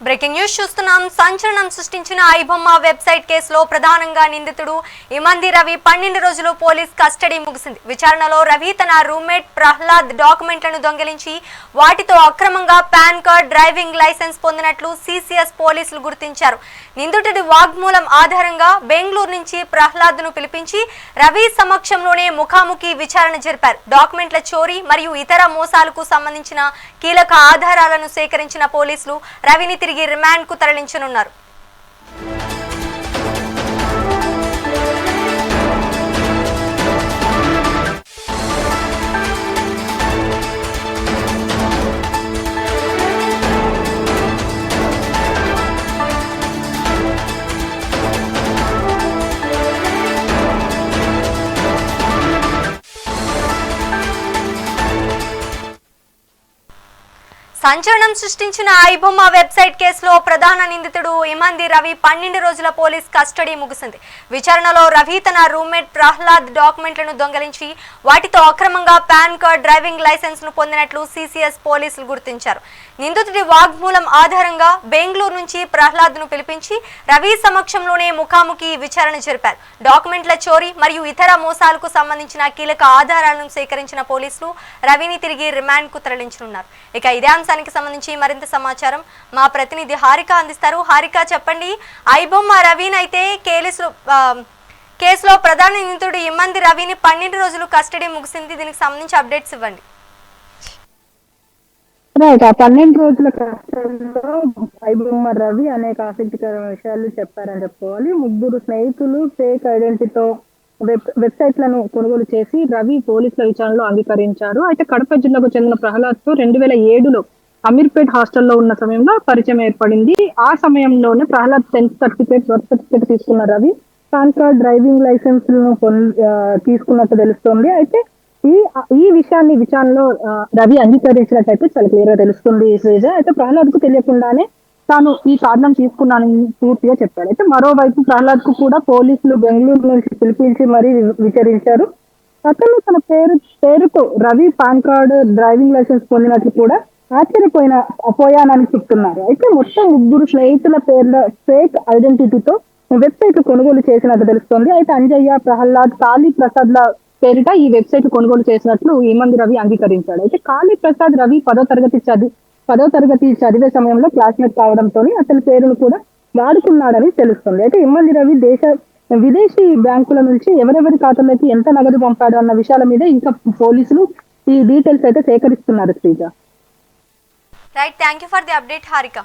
Breaking news చూస్తున్నాం. సంచలనం సృష్టించిన ఐబొమ్మ వెబ్సైట్ కేసులో ప్రధానంగా నిందితుడు ఇమంది రవి 12 రోజులు పోలీస్ కస్టడీ ముగిసింది. విచారణలో రవి తన రూమ్మేట్ ప్రహ్లాద్ డాక్యుమెంట్లను దొంగిలించి వాటితో అక్రమంగా పాన్ కార్డ్, డ్రైవింగ్ లైసెన్స్ పొందినట్లు సిసిఎస్ పోలీసులు గుర్తించారు. నిందితుడి వాగ్మూలం ఆధారంగా బెంగళూరు నుంచి ప్రహ్లాద్ను పిలిపించి రవి సమక్షంలోనే ముఖాముఖి విచారణ జరిపారు. డాక్యుమెంట్ల చోరీ మరియు ఇతర మోసాలకు సంబంధించిన కీలక ఆధారాలను సేకరించిన పోలీసులు రవిని తిరిగి రిమాండ్ కు తరలించనున్నారు. సంచలనం సృష్టించిన ఐబొమ్మ వెబ్సైట్ కేసులో ప్రధాన నిందితుడు ఇమంది రవి 12 రోజుల పోలీస్ కస్టడీ ముగిసింది. విచారణలో రవి తన రూమ్మేట్ ప్రహ్లాద్ డాక్యుమెంట్లను దొంగిలించి వాటితో అక్రమంగా పాన్ కార్డ్, డ్రైవింగ్ లైసెన్స్ ను పొందినట్లు సిసిఎస్ పోలీసులు గుర్తించారు. నిందితుడి వాగ్మూలం ఆధారంగా బెంగళూరు నుంచి ప్రహ్లాద్ను పిలిపించి రవి సమక్షంలోనే ముఖాముఖి విచారణ జరిపారు. డాక్యుమెంట్ల చోరీ మరియు ఇతర మోసాలకు సంబంధించిన కీలక ఆధారాలను సేకరించిన పోలీసులు రవిని తిరిగి రిమాండ్ కు తరలించనున్నారు. ఇక ఇదే అంశానికి సంబంధించి మరింత సమాచారం మా ప్రతినిధి హారిక అందిస్తారు. హారిక, చెప్పండి. ఐబొమ్మ రవిని అయితే కేసులో ప్రధాన నిందితుడు ఇమ్మంది రవిని 12 రోజులు కస్టడీ ముగిసింది. దీనికి సంబంధించి అప్డేట్స్ ఇవ్వండి. 12 రోజుల కస్టడీలో ఐబొమ్మ రవి అనేక ఆసక్తికరమైన విషయాలు చెప్పారని చెప్పుకోవాలి. 3 స్నేహితులు ఫేక్ ఐడెంటిటీతో వెబ్సైట్లను కొనుగోలు చేసి రవి పోలీసుల విచారణలో అంగీకరించారు. అయితే కడప జిల్లాకు చెందిన ప్రహ్లాద్ తో 2007లో అమీర్పేట్ హాస్టల్లో ఉన్న సమయంలో పరిచయం ఏర్పడింది. ఆ సమయంలోనే Prahlad 10th certificate, birth certificate తీసుకున్న Ravi pan card, driving licence తీసుకున్నట్టు తెలుస్తోంది. అయితే ఈ విషయాన్ని విచారణలో రవి అంగీకరించినట్టయితే చాలా క్లియర్ గా తెలుస్తుంది శ్రీజ. అయితే ప్రహ్లాద్ కు తెలియకుండానే తాను ఈ కారణం తీసుకున్నానని పూర్తిగా చెప్పాడు. అయితే మరోవైపు ప్రహ్లాద్ కు కూడా పోలీసులు బెంగళూరు నుంచి పిలిపించి మరీ విచారించారు. అతను తన పేరుతో Ravi PAN card, driving licence పొందినట్లు కూడా ఆశ్చర్యపోయానని చెప్తున్నారు. అయితే మొత్తం 3 స్నేహితుల పేర్ల ఫేక్ ఐడెంటిటీతో వెబ్సైట్ కొనుగోలు చేసినట్టు తెలుస్తోంది. అయితే అంజయ్య, ప్రహ్లాద్, కాళీ ప్రసాద్ ల పేరిట ఈ వెబ్సైట్ కొనుగోలు చేసినట్లు ఇమంది రవి అంగీకరించాడు. అయితే కాళీ ప్రసాద్ రవి 10వ తరగతి చదివే సమయంలో క్లాస్మేట్ కావడంతో అతని పేరును కూడా వాడుకున్నాడని తెలుస్తుంది. అయితే ఇమ్మంది రవి విదేశీ బ్యాంకుల నుంచి ఎవరెవరి ఖాతాలోకి ఎంత నగదు పంపాడు అన్న విషయాల మీద ఇంకా పోలీసులు ఈ డీటెయిల్స్ అయితే సేకరిస్తున్నారు Sreeja. Right, thank you for the update Harika.